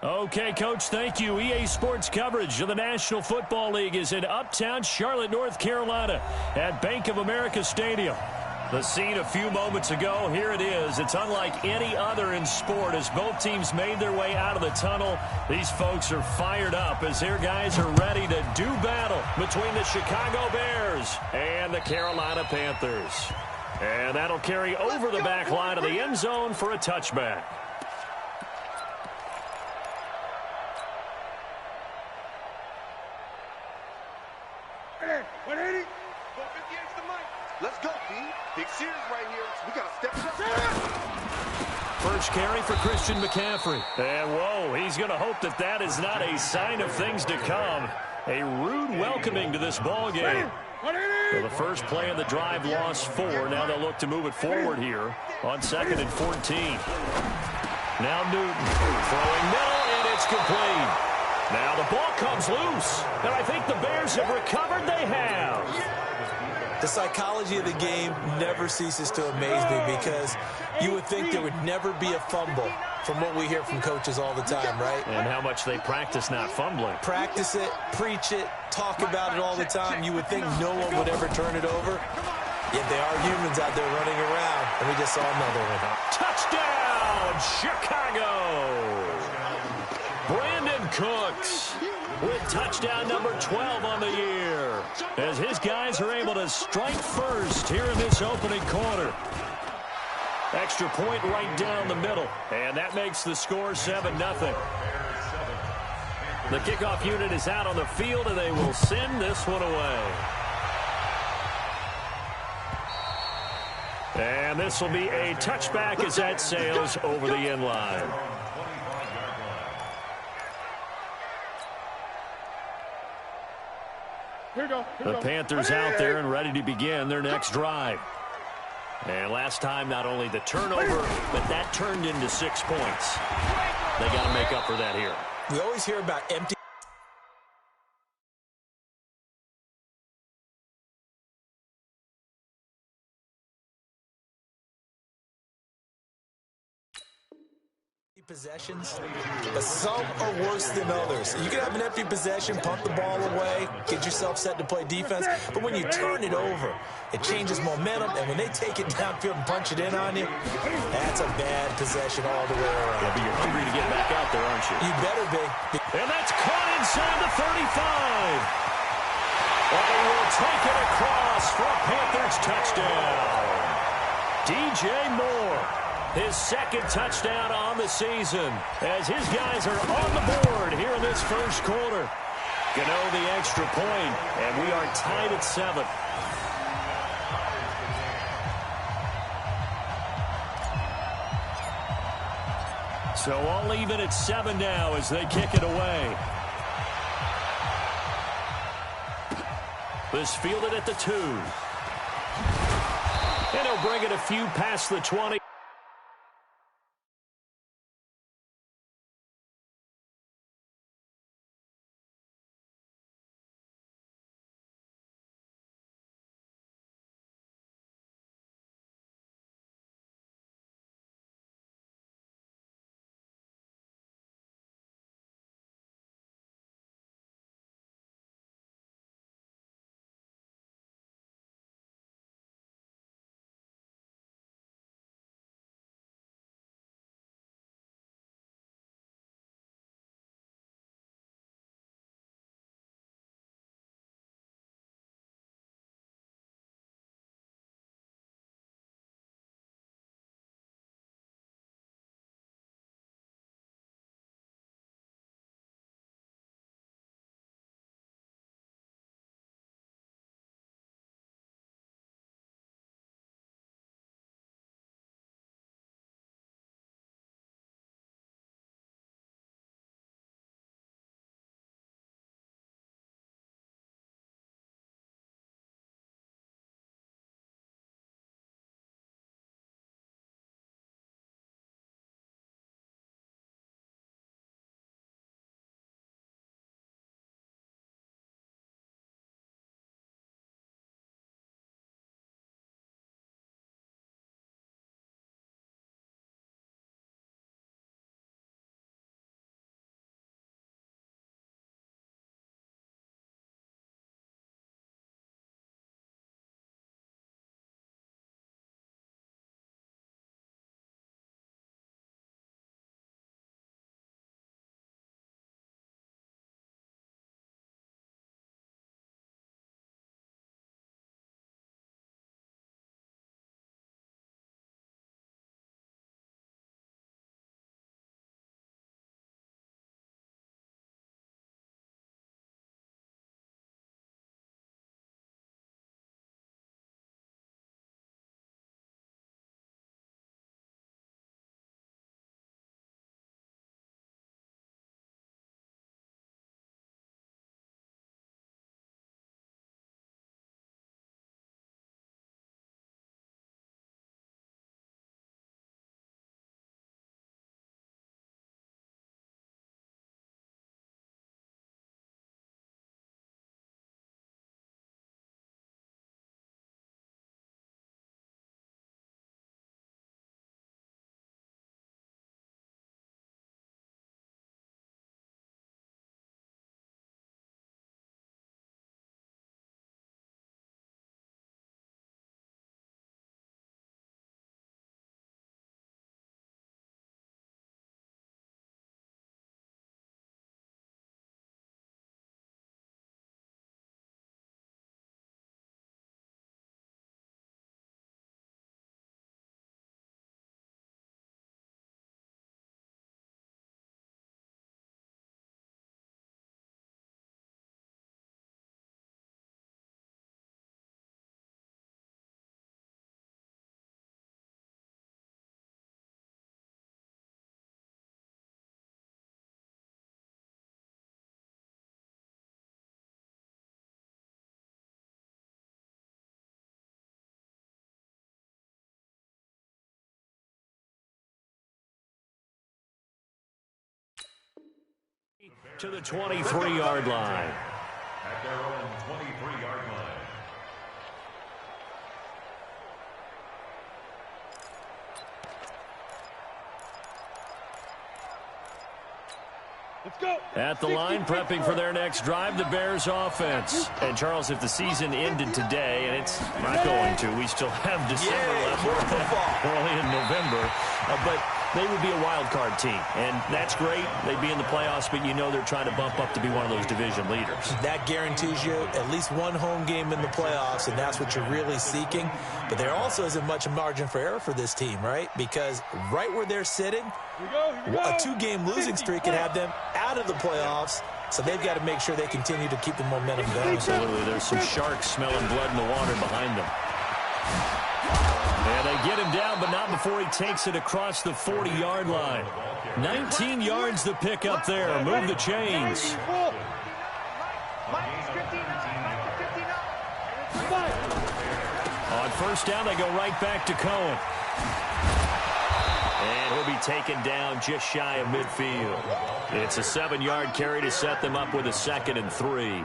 Okay, Coach, thank you. EA Sports coverage of the National Football League is in uptown Charlotte, North Carolina at Bank of America Stadium. The scene a few moments ago, here it is. It's unlike any other in sport as both teams made their way out of the tunnel. These folks are fired up as their guys are ready to do battle between the Chicago Bears and the Carolina Panthers. And that'll carry over the back line of the end zone for a touchback. Let's go, B. Big series right here. We got to step it up. First carry for Christian McCaffrey. And, whoa, he's going to hope that that is not a sign of things to come. A rude welcoming to this ball game. Well, the first play of the drive lost 4. Now they'll look to move it forward here on 2nd and 14. Now Newton throwing middle, and it's complete. Now the ball comes loose. And I think the Bears have recovered. They have. The psychology of the game never ceases to amaze me because you would think there would never be a fumble from what we hear from coaches all the time, right? And how much they practice not fumbling. Practice it, preach it, talk about it all the time. You would think no one would ever turn it over. Yet they are humans out there running around, and we just saw another one. Touchdown, Chicago! Brandon Cooks with touchdown number 12 on the year as his guys are able to strike first here in this opening quarter. Extra point right down the middle, and that makes the score 7-0. The kickoff unit is out on the field, and they will send this one away. And this will be a touchback as that sails over the end line. The Panthers out there and ready to begin their next drive. And last time, not only the turnover, but that turned into 6 points. They got to make up for that here. We always hear about empty possessions, but some are worse than others. You can have an empty possession, punt the ball away, get yourself set to play defense, but when you turn it over, it changes momentum, and when they take it downfield and punch it in on you, that's a bad possession all the way around. Yeah, but you're hungry to get back out there, aren't you? You better be. And that's caught inside the 35. And he will take it across for a Panthers touchdown. DJ Moore. His second touchdown on the season as his guys are on the board here in this first quarter. Gano the extra point, and we are tied at 7. So all even at 7 now as they kick it away. This fielded at the 2. And he'll bring it a few past the 20. To the 23-yard line. At their own 23-yard line. Let's go. At the line, prepping for their next drive, the Bears offense. And, Charles, if the season ended today, and it's not going to, we still have December left. We're only in November. But they would be a wild card team, and that's great. They'd be in the playoffs, but you know they're trying to bump up to be one of those division leaders. That guarantees you at least one home game in the playoffs, and that's what you're really seeking. But there also isn't much margin for error for this team, right? Because right where they're sitting, a two-game losing streak can have them out of the playoffs, so they've got to make sure they continue to keep the momentum going. Absolutely. There's some sharks smelling blood in the water behind them. And they get him down, but not before he takes it across the 40-yard line. 19 yards to pick up there. Move the chains. On first down, they go right back to Cohen. And he'll be taken down just shy of midfield. It's a 7-yard carry to set them up with a 2nd and 3.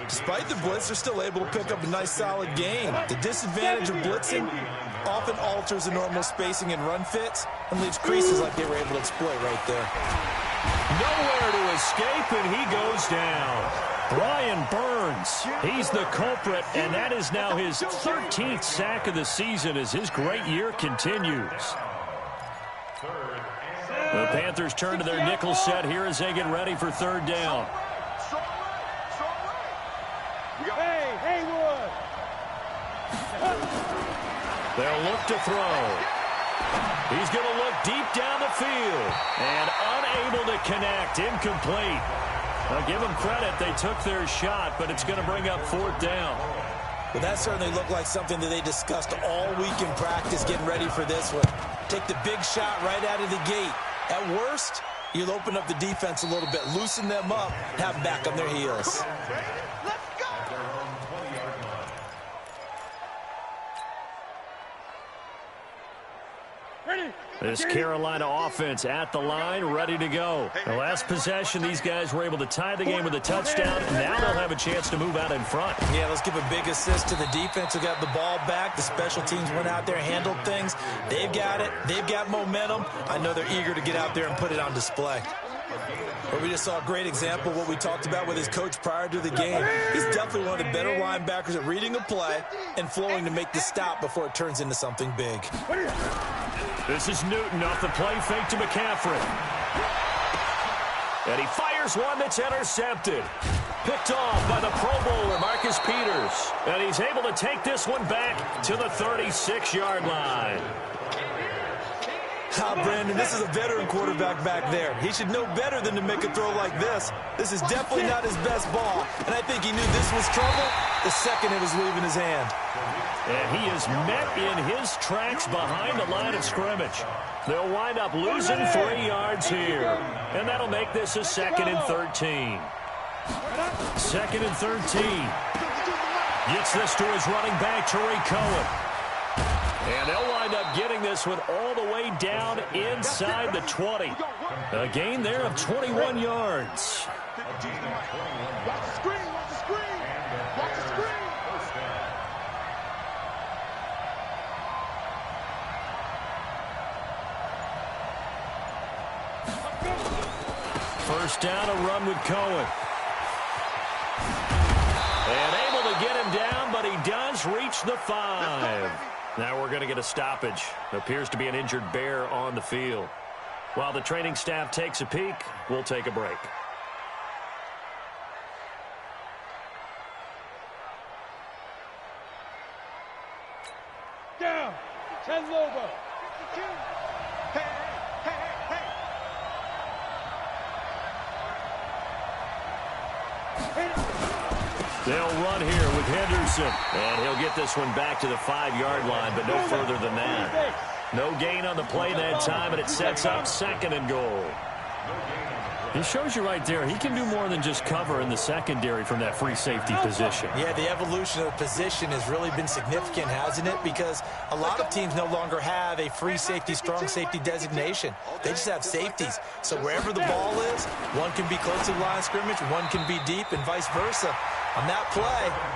Despite the blitz, they're still able to pick up a nice, solid gain. The disadvantage of blitzing often alters the normal spacing and run fits and leaves creases like they were able to exploit right there. Nowhere to escape, and he goes down. Brian Burns, he's the culprit, and that is now his 13th sack of the season as his great year continues. The Panthers turn to their nickel set here as they get ready for 3rd down. They'll look to throw. He's going to look deep down the field and unable to connect. Incomplete. I'll give them credit. They took their shot, but it's going to bring up 4th down. Well, that certainly looked like something that they discussed all week in practice getting ready for this one. Take the big shot right out of the gate. At worst, you'll open up the defense a little bit, loosen them up, have them back on their heels. This Carolina offense at the line, ready to go. The last possession, these guys were able to tie the game with a touchdown, and now they'll have a chance to move out in front. Yeah, let's give a big assist to the defense who got the ball back. The special teams went out there, handled things. They've got it. They've got momentum. I know they're eager to get out there and put it on display. But we just saw a great example of what we talked about with his coach prior to the game. He's definitely one of the better linebackers at reading a play and flowing to make the stop before it turns into something big. This is Newton off the play fake to McCaffrey. And he fires one that's intercepted. Picked off by the Pro Bowler, Marcus Peters. And he's able to take this one back to the 36-yard line. Brandon, this is a veteran quarterback back there. He should know better than to make a throw like this. This is definitely not his best ball, and I think he knew this was trouble the second it was leaving his hand. And he is met in his tracks behind the line of scrimmage. They'll wind up losing 3 yards here, and that'll make this a 2nd and 13. 2nd and 13. Gets this to his running back, Tariq Cohen. And they'll wind up getting this one all the way down inside the 20. A gain there of 21 yards. Watch the screen, watch the screen, watch the screen. First down, a run with Cohen. And able to get him down, but he does reach the 5. Now we're going to get a stoppage. Appears to be an injured Bear on the field. While the training staff takes a peek, we'll take a break. Down. 10 Lobo. They'll run here with Henderson. And he'll get this one back to the 5-yard line, but no further than that. No gain on the play that time, and it sets up 2nd and goal. He shows you right there, he can do more than just cover in the secondary from that free safety position. Yeah, the evolution of the position has really been significant, hasn't it? Because a lot of teams no longer have a free safety, strong safety designation. They just have safeties. So wherever the ball is, one can be close to the line of scrimmage, one can be deep, and vice versa. On that play,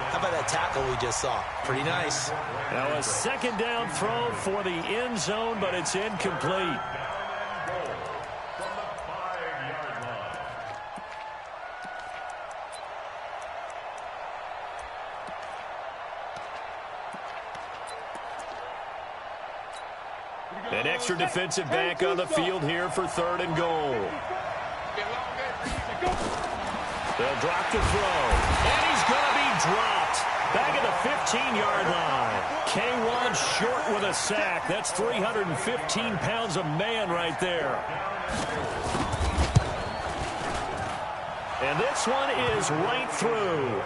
how about that tackle we just saw? Pretty nice. Now a second down throw for the end zone, but it's incomplete. An extra defensive back on the field here for 3rd and goal. They'll drop the throw. And he's going to be dropped. Back at the 15-yard line. K1 short with a sack. That's 315 pounds of man right there. And this one is right through.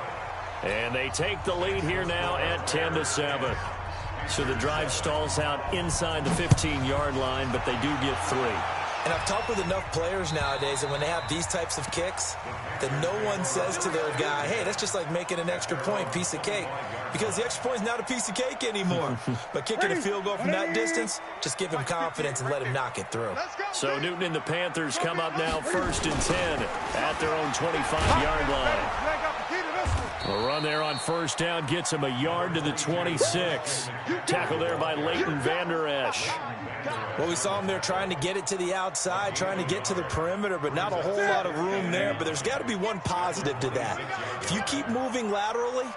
And they take the lead here now at 10-7. So the drive stalls out inside the 15-yard line, but they do get 3. And I've talked with enough players nowadays, and when they have these types of kicks, that no one says to their guy, hey, that's just like making an extra point, piece of cake. Because the extra point is not a piece of cake anymore. But kicking a field goal from that distance, just give him confidence and let him knock it through. So Newton and the Panthers come up now 1st and 10 at their own 25-yard line. A run there on 1st down gets him a yard to the 26. Tackle there by Leighton Vander Esch. Well, we saw him there trying to get it to the outside, trying to get to the perimeter, but not a whole lot of room there. But there's got to be one positive to that. If you keep moving laterally,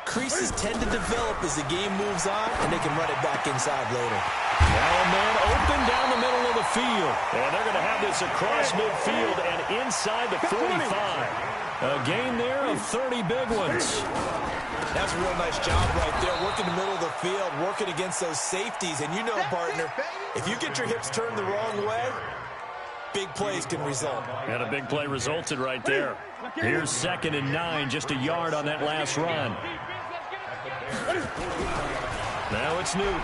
creases tend to develop as the game moves on, and they can run it back inside later. Now a man open down the middle of the field. And they're going to have this across midfield and inside the 45. A gain there of 30 big ones. That's a real nice job right there, working the middle of the field, working against those safeties. And you know, partner, if you get your hips turned the wrong way, big plays can result. And a big play resulted right there. Here's 2nd and 9, just a yard on that last run. Now it's Newton.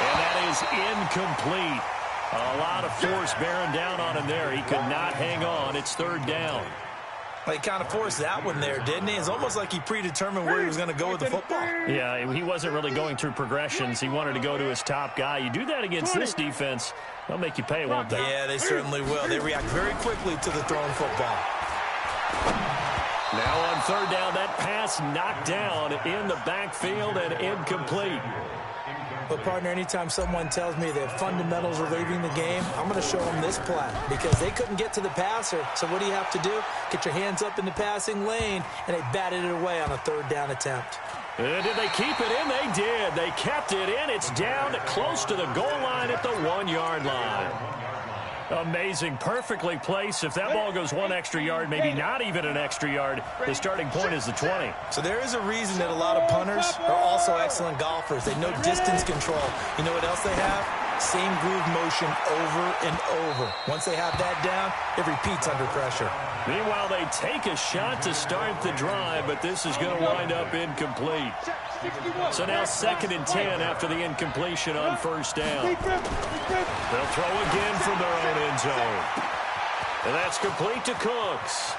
And that is incomplete. A lot of force bearing down on him there. He could not hang on. It's 3rd down. Well, he kind of forced that one there, didn't he? It's almost like he predetermined where he was going to go with the football. Yeah, he wasn't really going through progressions. He wanted to go to his top guy. You do that against this defense, they'll make you pay, won't they? Yeah, they certainly will. They react very quickly to the thrown football. Now on 3rd down, that pass knocked down in the backfield and incomplete. But, partner, anytime someone tells me that fundamentals are leaving the game, I'm going to show them this play because they couldn't get to the passer. So what do you have to do? Get your hands up in the passing lane, and they batted it away on a 3rd down attempt. Did they keep it in? They did. They kept it in. It's down close to the goal line at the 1-yard line. Amazing. Perfectly placed. If that ball goes 1 extra yard, maybe not even an extra yard, the starting point is the 20. So there is a reason that a lot of punters are also excellent golfers. They know distance control. You know what else they have? Same groove motion over and over. Once they have that down, it repeats under pressure. Meanwhile, they take a shot to start the drive, but this is going to wind up incomplete. So now 2nd and 10 after the incompletion on 1st down. They'll throw again from their own end zone. And that's complete to Cooks.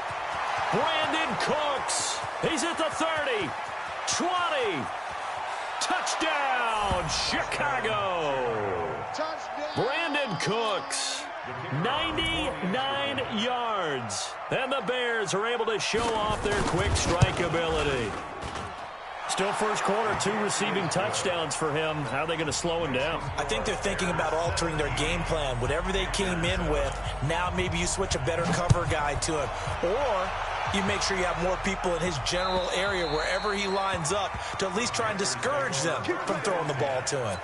Brandon Cooks. He's at the 30, 20. Touchdown, Chicago. Brandon Cooks, 99 yards. And the Bears are able to show off their quick strike ability. Still first quarter, 2 receiving touchdowns for him. How are they going to slow him down? I think they're thinking about altering their game plan. Whatever they came in with, now maybe you switch a better cover guy to him. Or you make sure you have more people in his general area wherever he lines up to at least try and discourage them from throwing the ball to him.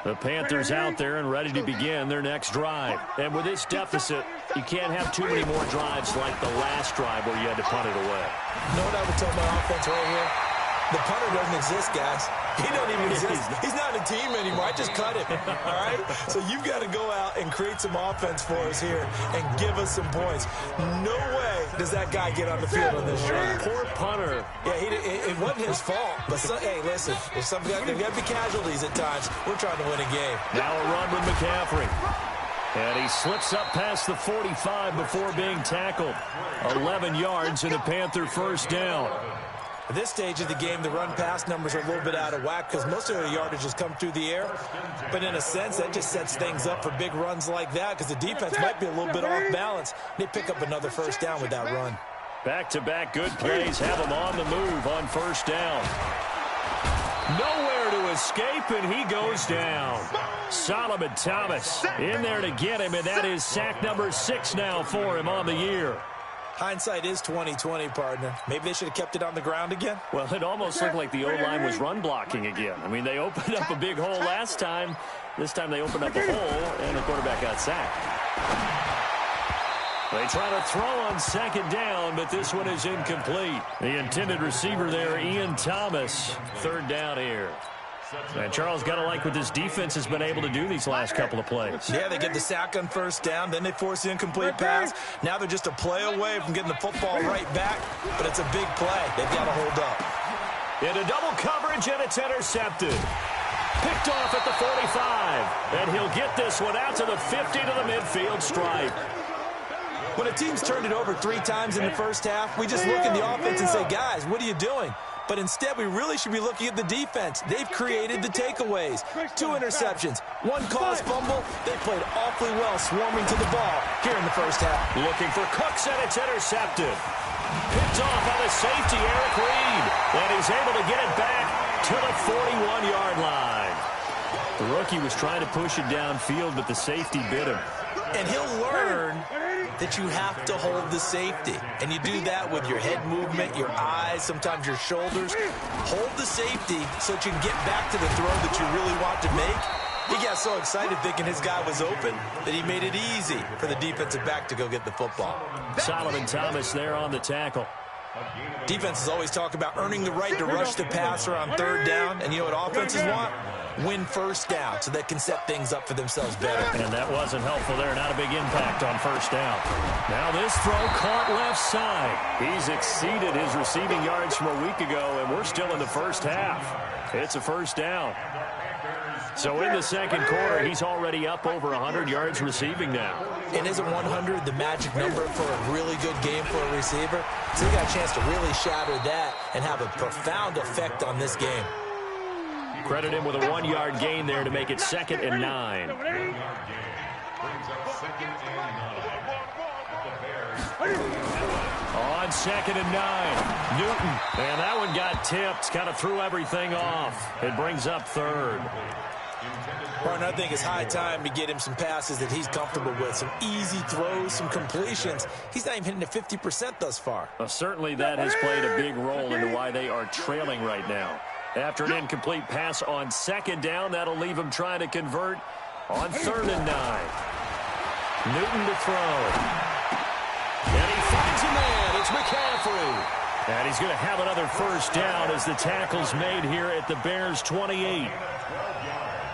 The Panthers out there and ready to begin their next drive. And with this deficit, you can't have too many more drives like the last drive where you had to punt it away. You know what I would tell my offense right here? The punter doesn't exist, guys. He doesn't even exist. He's not in a team anymore. I just cut him, all right? So you've got to go out and create some offense for us here and give us some points. No way does that guy get on the field on this drive. Poor punter. Yeah, it wasn't his fault. But, hey, listen, if there's got to be casualties at times, we're trying to win a game. Now a run with McCaffrey. And he slips up past the 45 before being tackled. 11 yards and a Panther first down. At this stage of the game, the run-pass numbers are a little bit out of whack because most of the yardage has come through the air. But in a sense, that just sets things up for big runs like that because the defense might be a little bit off balance. They pick up another first down with that run. Back-to-back good plays have him on the move on first down. Nowhere to escape, and he goes down. Solomon Thomas in there to get him, and that is sack number 6 now for him on the year. Hindsight is 20/20, partner. Maybe they should have kept it on the ground again. Well, it almost looked like the O-line was run blocking again. I mean, they opened up a big hole last time. This time they opened up a hole, and the quarterback got sacked. They try to throw on second down, but this one is incomplete. The intended receiver there, Ian Thomas. Third down here. And Charles, got to like what this defense has been able to do these last couple of plays. Yeah, they get the sack on first down, then they force the incomplete pass. Now they're just a play away from getting the football right back, but it's a big play. They've got to hold up. Into double coverage, and it's intercepted. Picked off at the 45, and he'll get this one out to the 50 to the midfield stripe. When a team's turned it over 3 times in the first half, we just look at the offense and say, guys, what are you doing? But instead, we really should be looking at the defense. They've created the takeaways. 2 interceptions, 1 caused fumble. They played awfully well swarming to the ball here in the first half. Looking for Cooks, and it's intercepted. Picked off by the safety, Eric Reed. And he's able to get it back to the 41-yard line. The rookie was trying to push it downfield, but the safety bit him. And he'll learn that you have to hold the safety. And you do that with your head movement, your eyes, sometimes your shoulders. Hold the safety so that you can get back to the throw that you really want to make. He got so excited thinking his guy was open that he made it easy for the defensive back to go get the football. Solomon Thomas there on the tackle. Defenses always talk about earning the right to rush the passer on third down. And you know what offenses want? Win first down so they can set things up for themselves better. And that wasn't helpful there. Not a big impact on first down. Now this throw caught left side. He's exceeded his receiving yards from a week ago, and we're still in the first half. It's a first down. So in the second quarter, he's already up over 100 yards receiving now. And isn't 100 the magic number for a really good game for a receiver? So he got a chance to really shatter that and have a profound effect on this game. Credit him with a 1-yard gain there to make it 2nd and 9. On 2nd and 9, Newton. And that one got tipped, kind of threw everything off. It brings up 3rd. Partner, I think it's high time to get him some passes that he's comfortable with, some easy throws, some completions. He's not even hitting the 50% thus far. Well, certainly that has played a big role into why they are trailing right now. After an incomplete pass on 2nd down, that'll leave him trying to convert on 3rd and 9. Newton to throw. And he finds a man. It's McCaffrey. And he's going to have another first down as the tackle's made here at the Bears' 28.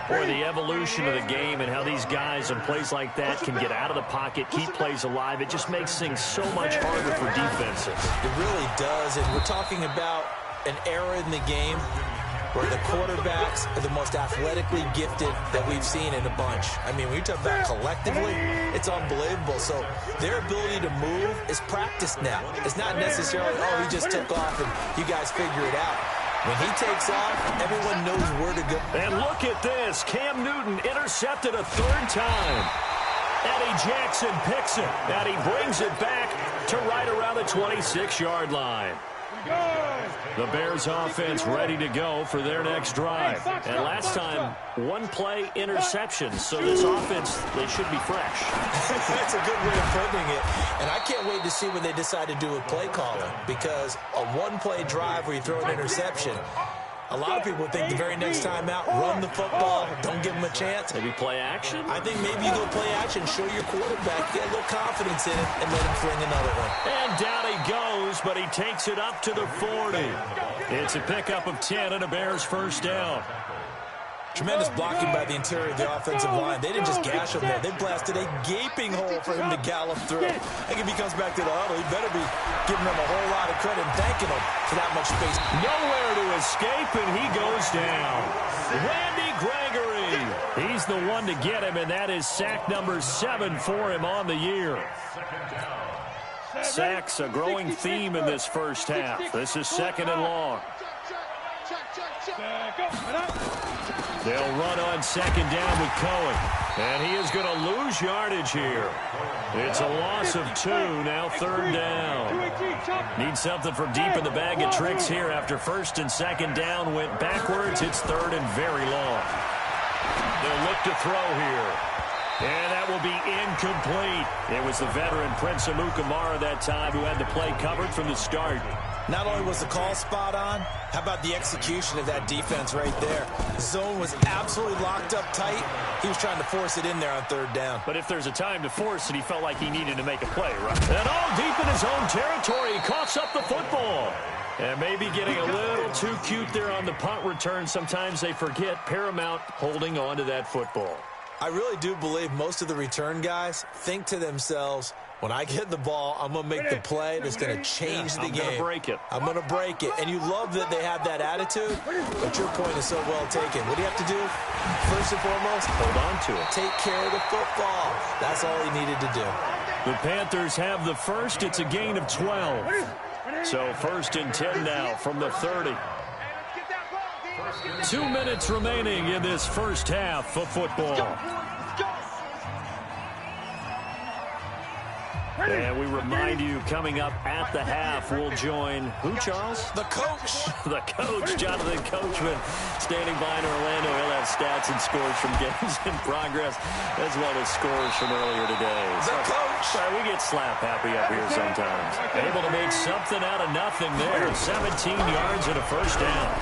Boy, the evolution of the game and how these guys in plays like that can get out of the pocket, keep plays alive, it just makes things so much harder for defenses. It really does, and we're talking about an era in the game where the quarterbacks are the most athletically gifted that we've seen in a bunch. I mean, when you talk about collectively, it's unbelievable. So their ability to move is practiced now. It's not necessarily, oh, he just took off and you guys figure it out. When he takes off, everyone knows where to go. And look at this. Cam Newton intercepted a 3rd time. Eddie Jackson picks it, and he brings it back to right around the 26-yard line. The Bears offense ready to go for their next drive. And last time, 1-play interception. So this offense, they should be fresh. That's a good way of putting it. And I can't wait to see when they decide to do a play calling. Because a 1-play drive where you throw an interception, A lot of people think the very next time out, run the football, don't give them a chance. Maybe play action? I think maybe you go play action, show your quarterback, get a little confidence in it, and let him fling another one. And down he goes, but he takes it up to the 40. It's a pickup of 10 and a Bears first down. Tremendous blocking by the interior of the offensive line. They didn't just gash him there. They blasted a gaping hole for him to gallop through. I think if he comes back to the huddle, he better be giving them a whole lot of credit and thanking them for that much space. Nowhere to escape, and he goes down. Randy Gregory. He's the one to get him, and that is sack number 7 for him on the year. Sacks, a growing theme in this first half. This is 2nd and long. They'll run on 2nd down with Cohen. And he is going to lose yardage here. It's a loss of 2, now 3rd down. Need something from deep in the bag of tricks here after 1st and 2nd down went backwards. It's 3rd and very long. They'll look to throw here. And that will be incomplete. It was the veteran Prince Amukamara that time who had the play covered from the start. Not only was the call spot on, how about the execution of that defense right there? The zone was absolutely locked up tight. He was trying to force it in there on 3rd down. But if there's a time to force it, he felt like he needed to make a play, right? And all deep in his own territory, he coughs up the football. And maybe getting a little too cute there on the punt return. Sometimes they forget paramount holding on to that football. I really do believe most of the return guys think to themselves, when I get the ball, I'm going to make the play that's going to change the game. I'm going to break it. I'm going to break it. And you love that they have that attitude, but your point is so well taken. What do you have to do? First and foremost, hold on to it. Take care of the football. That's all he needed to do. The Panthers have the first. It's a gain of 12. So 1st and 10 now from the 30. 2 minutes remaining in this first half of football. And we remind you, coming up at the half, we'll join who, Charles? The coach. The coach, Jonathan Coachman, standing by in Orlando. He'll have stats and scores from games in progress, as well as scores from earlier today. The coach. Sorry, we get slap happy up here sometimes. Able to make something out of nothing there. 17 yards and a first down.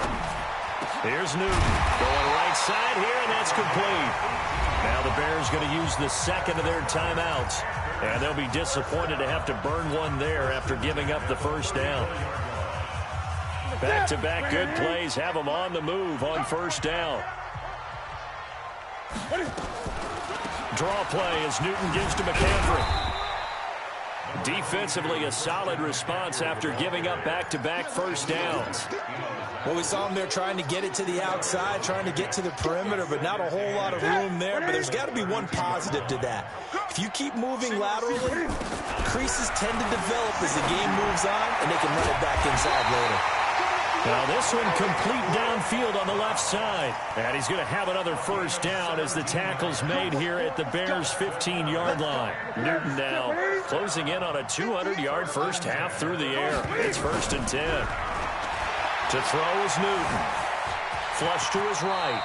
Here's Newton going right side here, and that's complete. Now the Bears going to use the 2nd of their timeouts. And they'll be disappointed to have to burn one there after giving up the first down. Back-to-back good plays have them on the move on 1st down. Draw play as Newton gives to McCaffrey. Defensively, a solid response after giving up back-to-back first downs. Well, we saw him there trying to get it to the outside, trying to get to the perimeter, but not a whole lot of room there. But there's got to be one positive to that. If you keep moving laterally, creases tend to develop as the game moves on, and they can run it back inside later. Now this one complete downfield on the left side. And he's going to have another first down as the tackle's made here at the Bears' 15-yard line. Newton now closing in on a 200-yard first half through the air. It's 1st and 10. To throw is Newton. Flush to his right.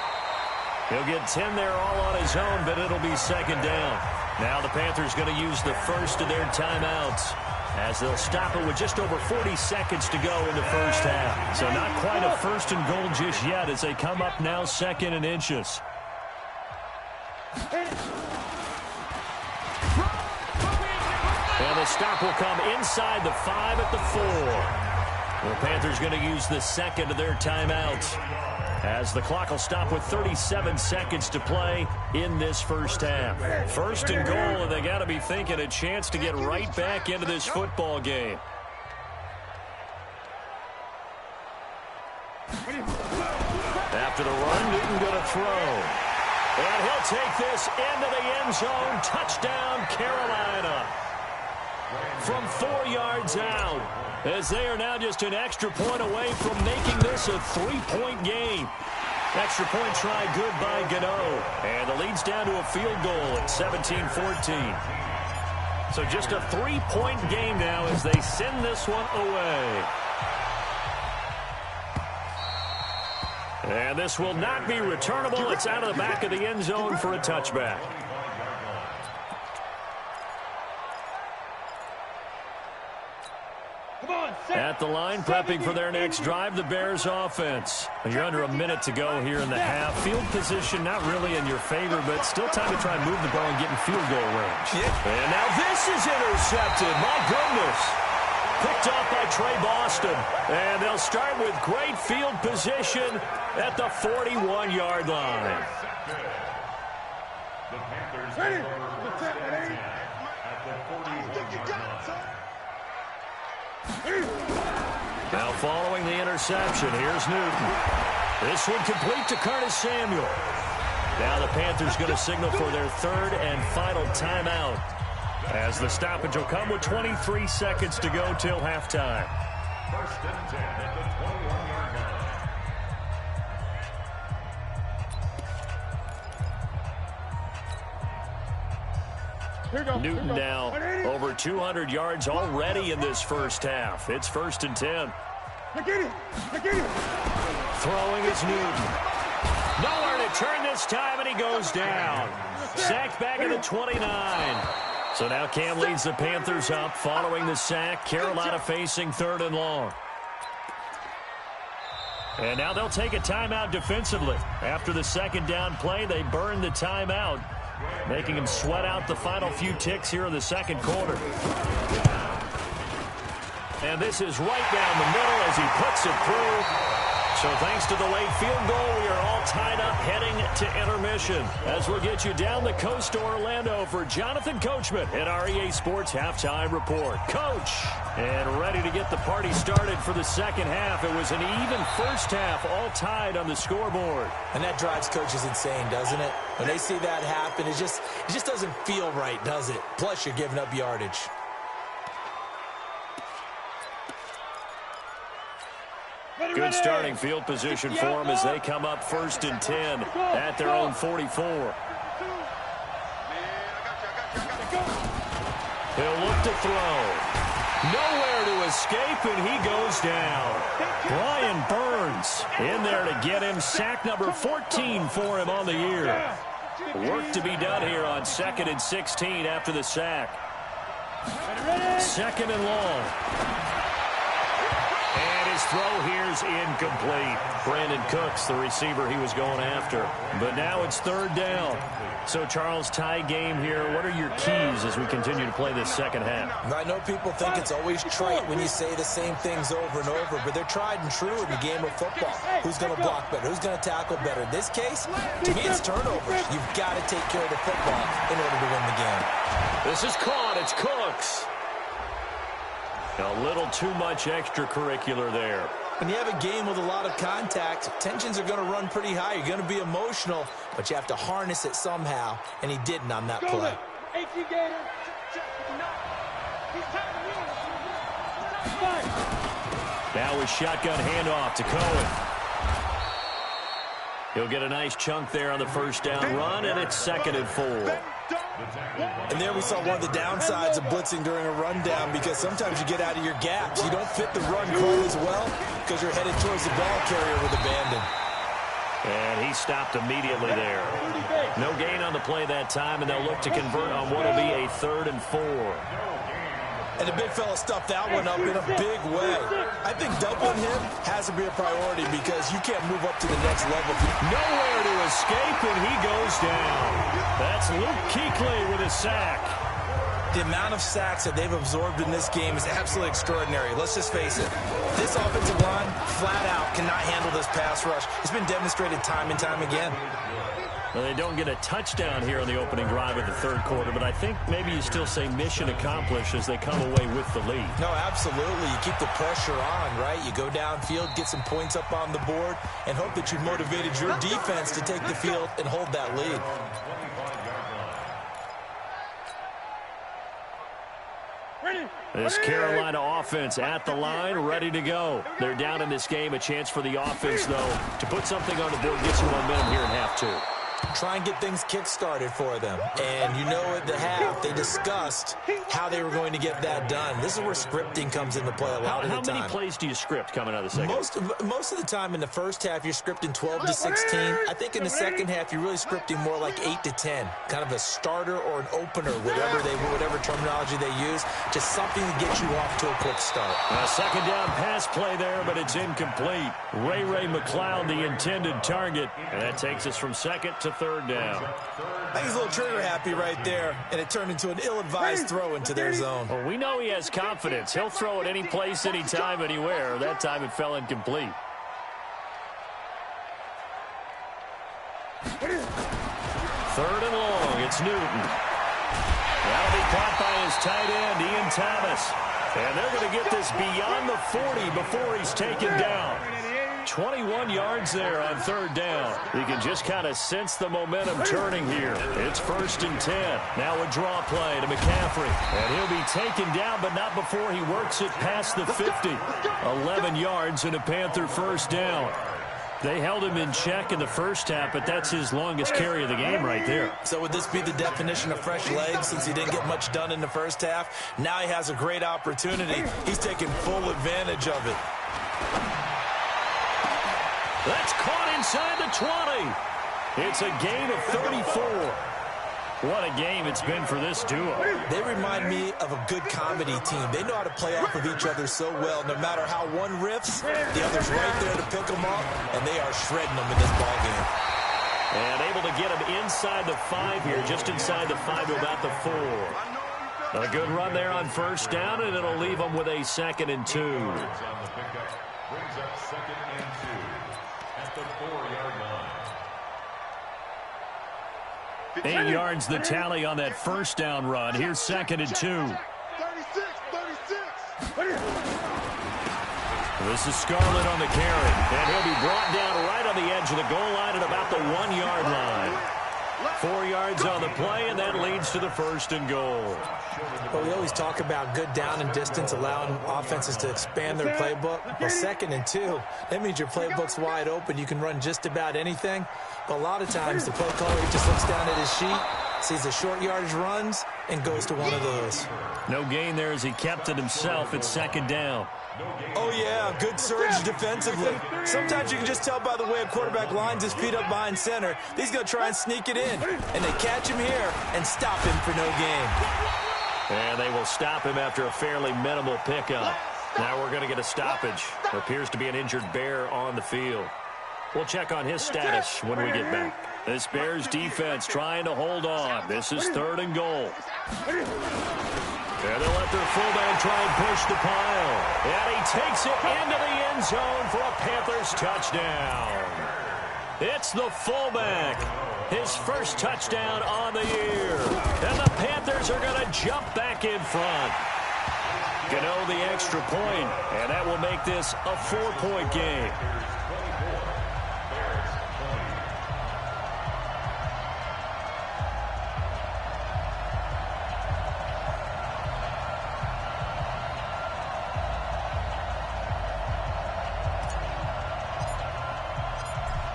He'll get 10 there all on his own, but it'll be 2nd down. Now the Panthers going to use the first of their timeouts as they'll stop it with just over 40 seconds to go in the first half. So not quite a 1st and goal just yet as they come up now 2nd and inches. And the stop will come inside the 5 at the 4. The Panthers going to use the 2nd of their timeouts as the clock will stop with 37 seconds to play in this first half. 1st and goal, and they got to be thinking a chance to get right back into this football game. After the run, Newton going to throw. And he'll take this into the end zone. Touchdown, Carolina. From 4 yards out, as they are now just an extra point away from making this a 3-point game. Extra point try good by Gano. And the lead's down to a field goal at 17-14. So just a 3-point game now as they send this one away. And this will not be returnable. It's out of the back of the end zone for a touchback. At the line, prepping for their next drive, the Bears offense. You're under a minute to go here in the half. Field position not really in your favor, but still time to try and move the ball and get in field goal range. Yeah. And now this is intercepted. My goodness. Picked off by Trey Boston. And they'll start with great field position at the 41-yard line. The Panthers Ready. at the 41-yard line. Now following the interception, here's Newton. This one complete to Curtis Samuel. Now the Panthers going to signal for their third and final timeout, as the stoppage will come with 23 seconds to go till halftime. First and 10 at the 21-yard line. Newton now over 200 yards already in this first half. It's first and 10. Throwing is Newton. Nowhere to turn this time, and he goes down. Sacked back at the 29. So now Cam leads the Panthers up following the sack. Carolina facing third and long. And now they'll take a timeout defensively. After the second down play, they burn the timeout, making him sweat out the final few ticks here in the second quarter. And this is right down the middle as he puts it through. So thanks to the late field goal, we are all tied up heading to intermission. As we'll get you down the coast to Orlando for Jonathan Coachman at our EA Sports Halftime Report. Coach, and ready to get the party started for the second half. It was an even first half, all tied on the scoreboard. And that drives coaches insane, doesn't it? When they see that happen, it just doesn't feel right, does it? Plus, you're giving up yardage. Good starting field position for them as they come up first and 10 at their own 44. He'll look to throw. Nowhere to escape, and he goes down. Brian Burns in there to get him. Sack number 14 for him on the year. Work to be done here on 2nd and 16 after the sack. Second and long. His throw here's incomplete. Brandon Cooks, the receiver he was going after. But now it's third down. So, Charles, tie game here. What are your keys as we continue to play this second half? I know people think it's always trite when you say the same things over and over, but they're tried and true in the game of football. Who's going to block better? Who's going to tackle better? In this case, to me, it's turnovers. You've got to take care of the football in order to win the game. This is caught. It's Cooks. A little too much extracurricular there. When you have a game with a lot of contact, tensions are going to run pretty high. You're going to be emotional, but you have to harness it somehow, and he didn't on that play. Now a shotgun handoff to Cohen. He'll get a nice chunk there on the first down run, and it's 2nd and 4. And there we saw one of the downsides of blitzing during a rundown, because sometimes you get out of your gaps. You don't fit the run quite as well because you're headed towards the ball carrier with abandon. And he stopped immediately there. No gain on the play that time, and they'll look to convert on what will be a 3rd and 4. And the big fella stuffed that one up in a big way. I think doubling him has to be a priority because you can't move up to the next level. Nowhere to escape, and he goes down. That's Luke Kuechly with a sack. The amount of sacks that they've absorbed in this game is absolutely extraordinary. Let's just face it. This offensive line, flat out, cannot handle this pass rush. It's been demonstrated time and time again. Well, they don't get a touchdown here on the opening drive of the third quarter, but I think maybe you still say mission accomplished as they come away with the lead. No, absolutely. You keep the pressure on, right? You go downfield, get some points up on the board, and hope that you've motivated your defense to take the field and hold that lead. This Carolina offense at the line, ready to go. They're down in this game. A chance for the offense, though, to put something on the board, get some momentum here in half two. try and get things kick-started for them. And you know at the half, they discussed how they were going to get that done. This is where scripting comes into play a lot of the time. How many plays do you script coming out of the second? Most of the time in the first half, you're scripting 12 to 16. I think in the second half, you're really scripting more like 8 to 10. Kind of a starter or an opener, whatever terminology they use. Just something to get you off to a quick start. A second down pass play there, but it's incomplete. Ray McLeod, the intended target. And that takes us from second to third down. I think he's a little trigger happy right there, and it turned into an ill-advised throw into their zone. Well, we know he has confidence. He'll throw it any place, anytime, anywhere. That time it fell incomplete. Third and long. It's Newton. That'll be caught by his tight end, Ian Thomas. And they're going to get this beyond the 40 before he's taken down. 21 yards there on third down. You can just kind of sense the momentum turning here. It's 1st and 10. Now a draw play to McCaffrey. And he'll be taken down, but not before he works it past the 50. 11 yards and a Panther first down. They held him in check in the first half, but that's his longest carry of the game right there. So would this be the definition of fresh legs since he didn't get much done in the first half? Now he has a great opportunity. He's taking full advantage of it. That's caught inside the 20. It's a gain of 34. What a game it's been for this duo. They remind me of a good comedy team. They know how to play off of each other so well. No matter how one riffs, the other's right there to pick them up, and they are shredding them in this ballgame. And able to get him inside the 5 here, just inside the 5 to about the 4. A good run there on first down, and it'll leave them with a 2nd and 2. Brings up 2nd and 2 at the 4-yard line. 8 yards the tally on that first down run. Here's 2nd and 2. 36. This is Scarlett on the carry. And he'll be brought down right on the edge of the goal line at about the 1-yard line. 4 yards on the play, and that leads to the 1st and goal. Well, we always talk about good down and distance, allowing offenses to expand their playbook. Well, 2nd and 2, that means your playbook's wide open. You can run just about anything. But a lot of times, the play caller just looks down at his sheet, sees the short yardage runs, and goes to one of those. No gain there as he kept it himself. It's 2nd down. Oh, yeah, good surge defensively. Sometimes you can just tell by the way a quarterback lines his feet up behind center. He's going to try and sneak it in. And they catch him here and stop him for no gain. And they will stop him after a fairly minimal pickup. Now we're going to get a stoppage. There appears to be an injured Bear on the field. We'll check on his status when we get back. This Bears defense trying to hold on. This is 3rd and goal. And they'll let their fullback try and push the pile. And he takes it into the end zone for a Panthers touchdown. It's the fullback. His first touchdown on the year. And the Panthers are going to jump back in front. Gano the extra point, and that will make this a 4-point game.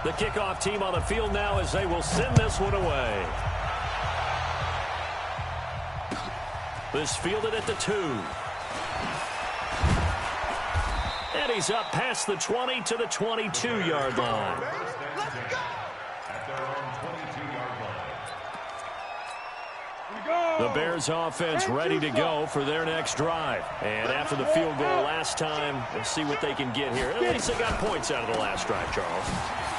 The kickoff team on the field now as they will send this one away. This fielded at the 2. And he's up past the 20 to the 22-yard line. The Bears offense ready to go for their next drive. And after the field goal last time, we'll see what they can get here. At least they got points out of the last drive, Charles.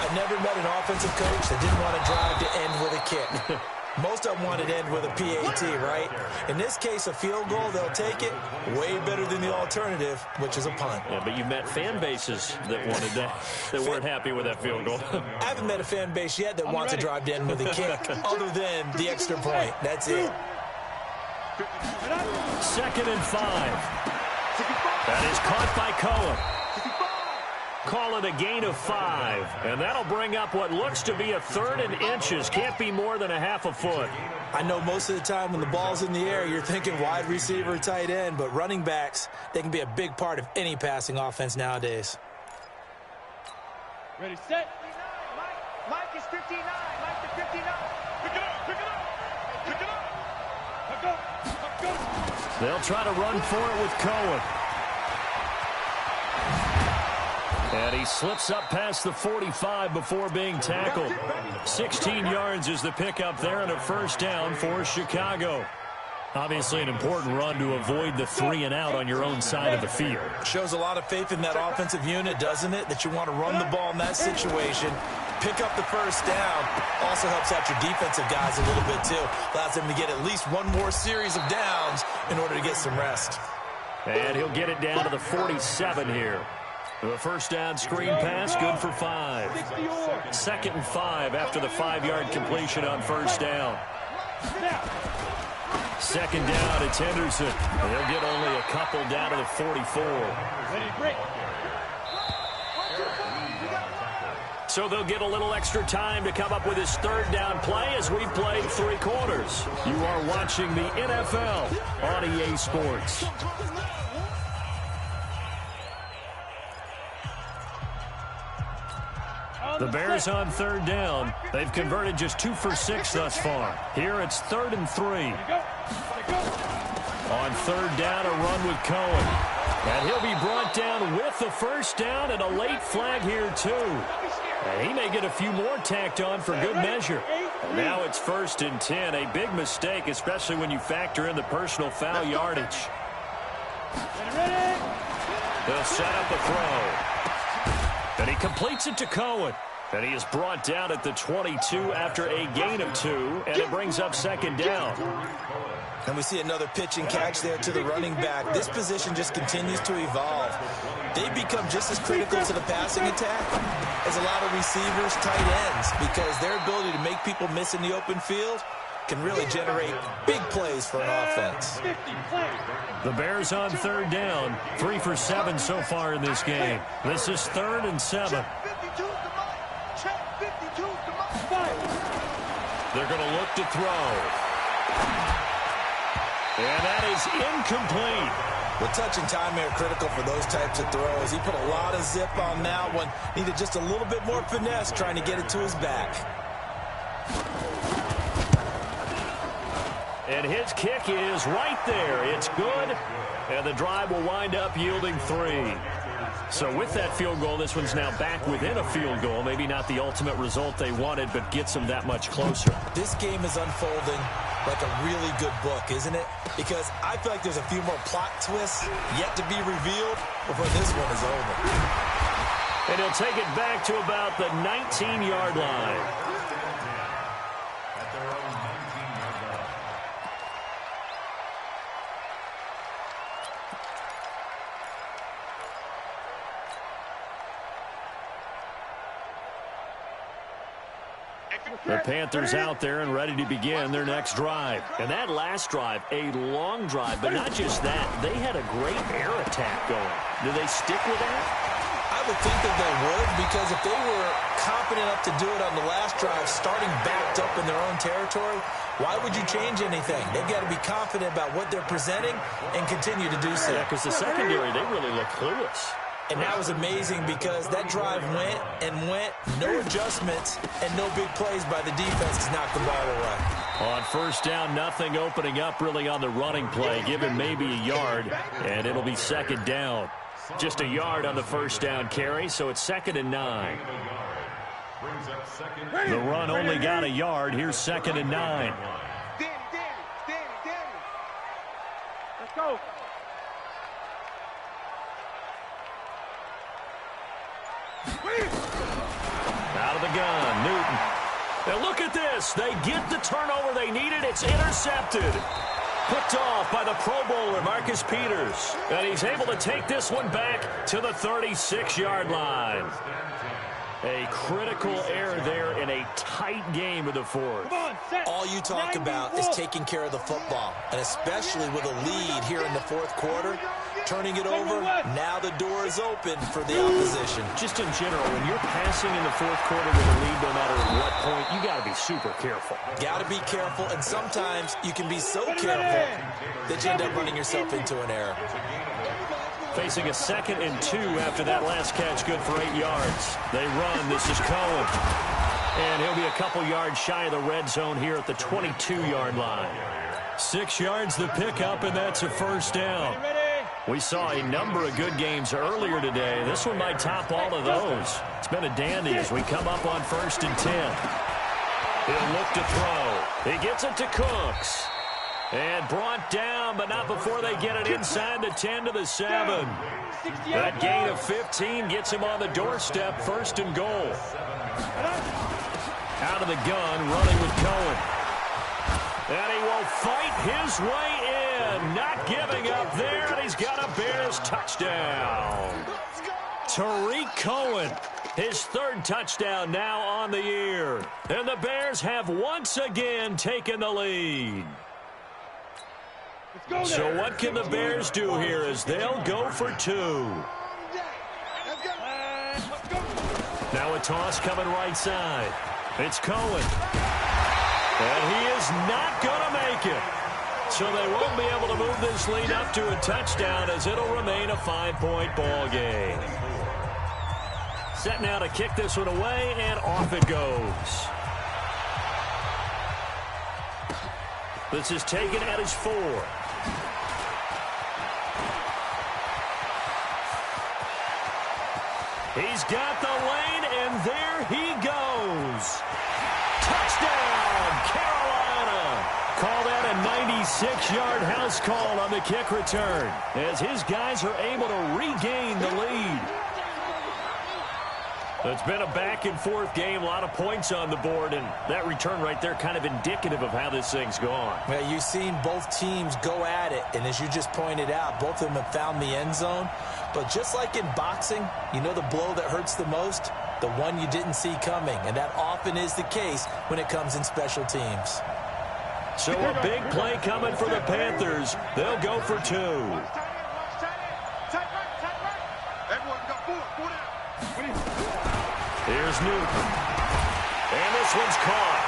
I've never met an offensive coach that didn't want to drive to end with a kick. Most of them wanted to end with a PAT, right? In this case, a field goal, they'll take it. Way better than the alternative, which is a punt. Yeah, but you've met fan bases that wanted that, that weren't happy with that field goal. I haven't met a fan base yet that wants to drive to end with a kick, other than the extra point. That's it. 2nd and 5. That is caught by Cohen. Call it a gain of 5. And that'll bring up what looks to be a 3rd and inches. Can't be more than a half a foot. I know most of the time when the ball's in the air, you're thinking wide receiver, tight end, but running backs, they can be a big part of any passing offense nowadays. Ready, set. Mike Minus 59. Like the 59. Pick it up. Pick it up. Pick it up. Let's go. Let's go. They'll try to run for it with Cohen. And he slips up past the 45 before being tackled. 16 yards is the pickup there and a first down for Chicago. Obviously an important run to avoid the 3-and-out on your own side of the field. Shows a lot of faith in that offensive unit, doesn't it? That you want to run the ball in that situation. Pick up the first down. Also helps out your defensive guys a little bit, too. Allows them to get at least one more series of downs in order to get some rest. And he'll get it down to the 47 here. The first down screen pass, good for 5. 2nd and 5 after the 5-yard completion on first down. 2nd down, it's Henderson. They'll get only a couple down to the 44. So they'll get a little extra time to come up with his 3rd down play as we play 3 quarters. You are watching the NFL on EA Sports. The Bears on 3rd down. They've converted just 2 for 6 thus far. Here it's 3rd and 3. On 3rd down, a run with Cohen. And he'll be brought down with the first down and a late flag here too. And he may get a few more tacked on for good measure. And now it's 1st and 10. A big mistake, especially when you factor in the personal foul yardage. They'll set up the throw. And he completes it to Cohen. And he is brought down at the 22 after a gain of 2. And it brings up 2nd down. And we see another pitch and catch there to the running back. This position just continues to evolve. They become just as critical to the passing attack as a lot of receivers, tight ends, because their ability to make people miss in the open field can really generate big plays for an offense. The Bears on 3rd down, 3 for 7 so far in this game. This is 3rd and 7. They're going to look to throw. And that is incomplete. Well, touch and timing are critical for those types of throws. He put a lot of zip on that one. Needed just a little bit more finesse trying to get it to his back. And his kick is right there. It's good. And the drive will wind up yielding 3. So with that field goal, this one's now back within a field goal. Maybe not the ultimate result they wanted, but gets them that much closer. This game is unfolding like a really good book, isn't it? Because I feel like there's a few more plot twists yet to be revealed before this one is over. And he'll take it back to about the 19-yard line. The Panthers out there and ready to begin their next drive. And that last drive, a long drive, but not just that. They had a great air attack going. Do they stick with that? I would think that they would, because if they were confident enough to do it on the last drive, starting backed up in their own territory, why would you change anything? They've got to be confident about what they're presenting and continue to do so. Yeah, because the secondary, they really look clueless. And that was amazing because that drive went and went, no adjustments, and no big plays by the defense to knock the ball away. On first down, nothing opening up really on the running play. Give him maybe a yard, and it'll be 2nd down. Just a yard on the first down carry, so it's 2nd and 9. The run only got a yard. Here's 2nd and 9. Danny. Let's go. Out of the gun, Newton. Now look at this. They get the turnover they needed. It's intercepted. Picked off by the Pro Bowler, Marcus Peters. And he's able to take this one back to the 36-yard line. A critical error there in a tight game of the fourth. All you talk about is taking care of the football, and especially with a lead here in the fourth quarter. Turning it over, now the door is open for the opposition. Just in general, when you're passing in the fourth quarter with a lead, no matter at what point, you got to be super careful. Got to be careful, and sometimes you can be so careful that you end up running yourself into an error. Facing a 2nd and 2 after that last catch, good for 8 yards. They run. This is Cohen. And he'll be a couple yards shy of the red zone here at the 22-yard line. 6 yards the pickup, and that's a first down. We saw a number of good games earlier today. This one might top all of those. It's been a dandy as we come up on 1st and 10. He'll look to throw. He gets it to Cooks. And brought down, but not before they get it inside the 10 to the 7. That gain of 15 gets him on the doorstep, 1st and goal. Out of the gun, running with Cohen. And he will fight his way in. Not giving up there, and he's got a Bears touchdown. Tariq Cohen, his 3rd touchdown now on the year. And the Bears have once again taken the lead. So what can the Bears do here as they'll go for 2? Now a toss coming right side. It's Cohen. And he is not going to make it. So they won't be able to move this lead up to a touchdown as it'll remain a 5-point ball game. Set now to kick this one away, and off it goes. This is taken at his 4. He's got the lane, and there he goes. Touchdown, Carolina. Call that a 96-yard house call on the kick return as his guys are able to regain the lead. It's been a back-and-forth game, a lot of points on the board, and that return right there kind of indicative of how this thing's gone. Well, you've seen both teams go at it, and as you just pointed out, both of them have found the end zone. But just like in boxing, you know the blow that hurts the most? The one you didn't see coming, and that often is the case when it comes in special teams. So a big play coming for the Panthers. They'll go for 2. Here's Newton. And this one's caught.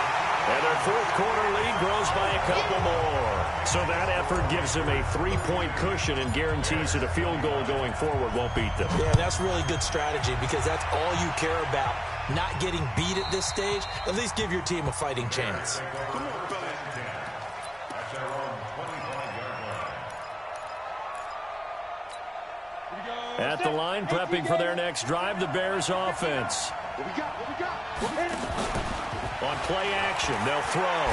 And their 4th quarter lead grows by a couple more. So that effort gives them a 3-point cushion and guarantees that a field goal going forward won't beat them. Yeah, that's really good strategy because that's all you care about. Not getting beat at this stage. At least give your team a fighting chance. At the line, prepping for their next drive, the Bears offense. On play action, they'll throw.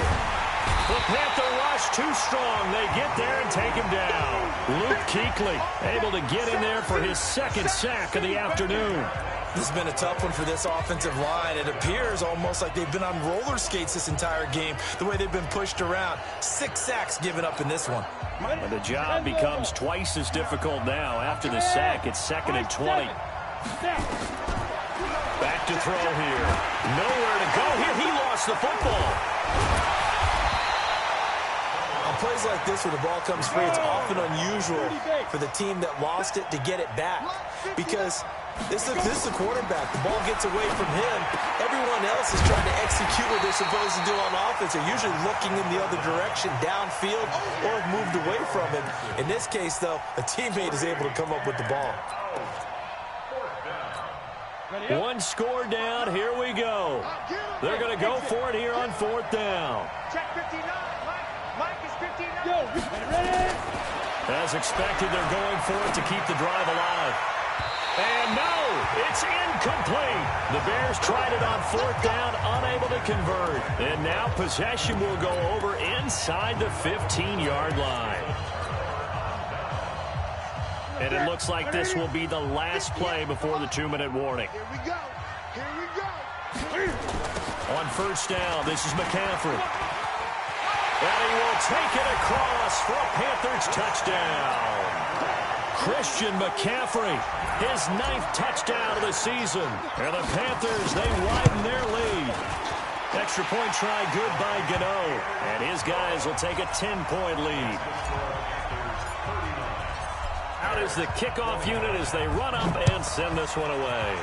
The Panther rush too strong. They get there and take him down. Luke Kuechly able to get in there for his 2nd sack of the afternoon. This has been a tough one for this offensive line. It appears almost like they've been on roller skates this entire game, the way they've been pushed around. 6 sacks given up in this one. And the job becomes twice as difficult now. After the sack, it's 2nd and 20. Back to throw here. Nowhere to go here. He lost the football. On plays like this where the ball comes free, it's often unusual for the team that lost it to get it back. Because this is the quarterback. The ball gets away from him. Everyone else is trying to execute what they're supposed to do on offense. They're usually looking in the other direction, downfield, or have moved away from him. In this case, though, a teammate is able to come up with the ball. 1 score down. Here we go. They're going to go for it here on 4th down. Check 59. Mike is 59. As expected, they're going for it to keep the drive alive. And no, it's incomplete. The Bears tried it on 4th down, unable to convert. And now possession will go over inside the 15-yard line. And it looks like this will be the last play before the 2-minute warning. Here we go. Here we go. On 1st down, this is McCaffrey. And he will take it across for a Panthers touchdown. Christian McCaffrey, his 9th touchdown of the season. And the Panthers, they widen their lead. Extra point try good by Gano. And his guys will take a 10-point lead. Out is the kickoff unit as they run up and send this one away.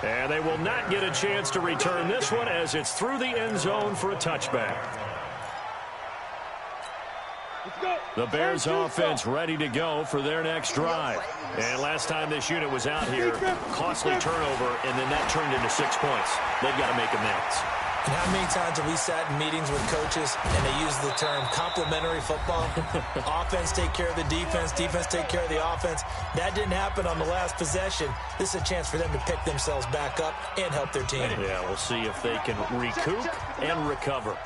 And they will not get a chance to return this one as it's through the end zone for a touchback. The Bears offense ready to go for their next drive. And last time this unit was out here, costly turnover, and then that turned into 6 points. They've got to make amends. And how many times have we sat in meetings with coaches and they use the term complementary football? Offense take care of the defense, defense take care of the offense. That didn't happen on the last possession. This is a chance for them to pick themselves back up and help their team. Yeah, we'll see if they can recoup and recover.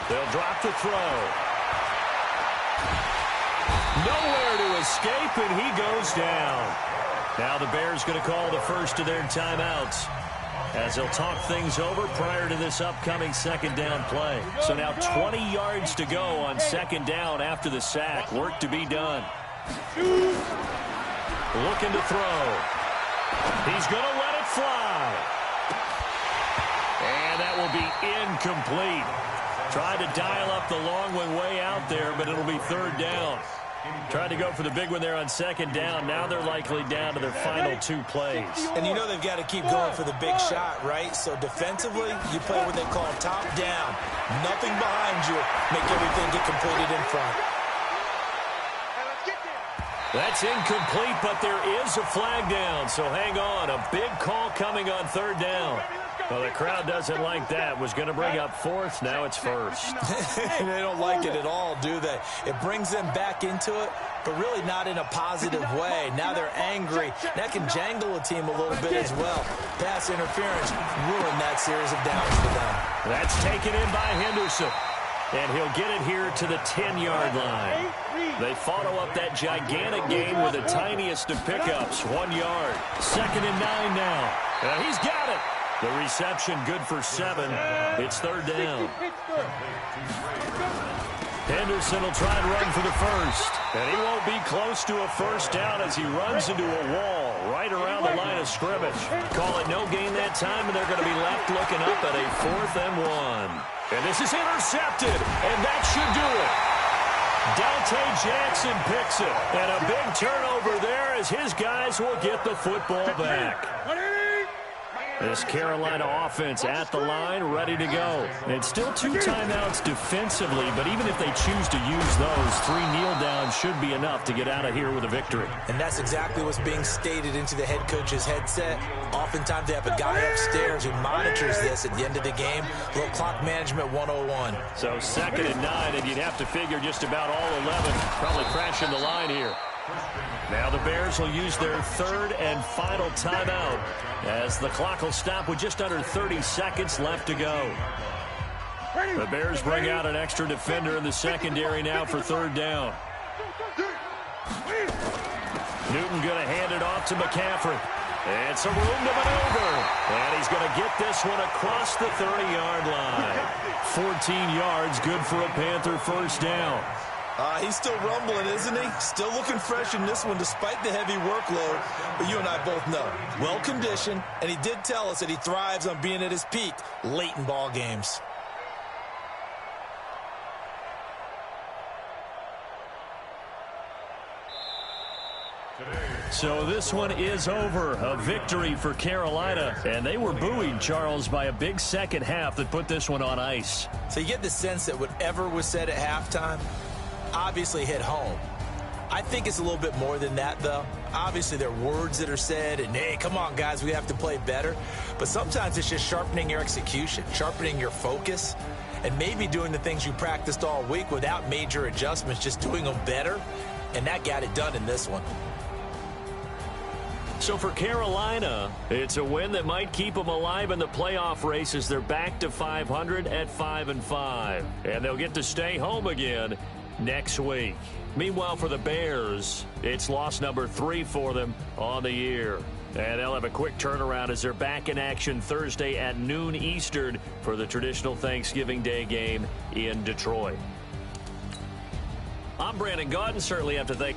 They'll drop the throw. Nowhere to escape, and he goes down. Now the Bears going to call the first of their timeouts as they'll talk things over prior to this upcoming second down play. So now 20 yards to go on second down after the sack. Work to be done. Looking to throw. He's going to let it fly. And that will be incomplete. Tried to dial up the long one way out there, but it'll be third down. Tried to go for the big one there on second down. Now they're likely down to their final 2 plays. And you know they've got to keep going for the big shot, right? So defensively, you play what they call top down. Nothing behind you. Make everything get completed in front. That's incomplete, but there is a flag down. So hang on. A big call coming on third down. Well, the crowd doesn't like that. Was going to bring up fourth. Now it's first. They don't like it at all, do they? It brings them back into it, but really not in a positive way. Now they're angry. That can jangle a team a little bit as well. Pass interference ruined that series of downs for them. That's taken in by Henderson. And he'll get it here to the 10-yard line. They follow up that gigantic gain with the tiniest of pickups, 1 yard. 2nd and 9 now. He's got it. The reception good for 7. It's third down. Henderson will try and run for the first. And he won't be close to a first down as he runs into a wall right around the line of scrimmage. Call it no gain that time, and they're going to be left looking up at a 4th and 1. And this is intercepted, and that should do it. Dante Jackson picks it. And a big turnover there as his guys will get the football back. This Carolina offense at the line, ready to go. It's still 2 timeouts defensively, but even if they choose to use those, 3 kneel downs should be enough to get out of here with a victory. And that's exactly what's being stated into the head coach's headset. Oftentimes they have a guy upstairs who monitors this at the end of the game. A little clock management 101. So 2nd and 9, and you'd have to figure just about all 11 probably crashing the line here. Now the Bears will use their 3rd and final timeout as the clock will stop with just under 30 seconds left to go. The Bears bring out an extra defender in the secondary now for 3rd down. Newton going to hand it off to McCaffrey. And some room to maneuver. And he's going to get this one across the 30-yard line. 14 yards, good for a Panther first down. He's still rumbling, isn't he? Still looking fresh in this one despite the heavy workload. But you and I both know, well-conditioned, and he did tell us that he thrives on being at his peak late in ball games. So this one is over. A victory for Carolina. And they were buoyed, Charles, by a big second half that put this one on ice. So you get the sense that whatever was said at halftime obviously hit home. I think it's a little bit more than that, though. Obviously, there are words that are said, and, hey, come on, guys, we have to play better. But sometimes it's just sharpening your execution, sharpening your focus, and maybe doing the things you practiced all week without major adjustments, just doing them better, and that got it done in this one. So for Carolina, it's a win that might keep them alive in the playoff race as they're back to 500 at 5-5. And they'll get to stay home again next week. Meanwhile, for the Bears, it's loss number 3 for them on the year. And they'll have a quick turnaround as they're back in action Thursday at noon Eastern for the traditional Thanksgiving Day game in Detroit. I'm Brandon Gaudin. Certainly have to thank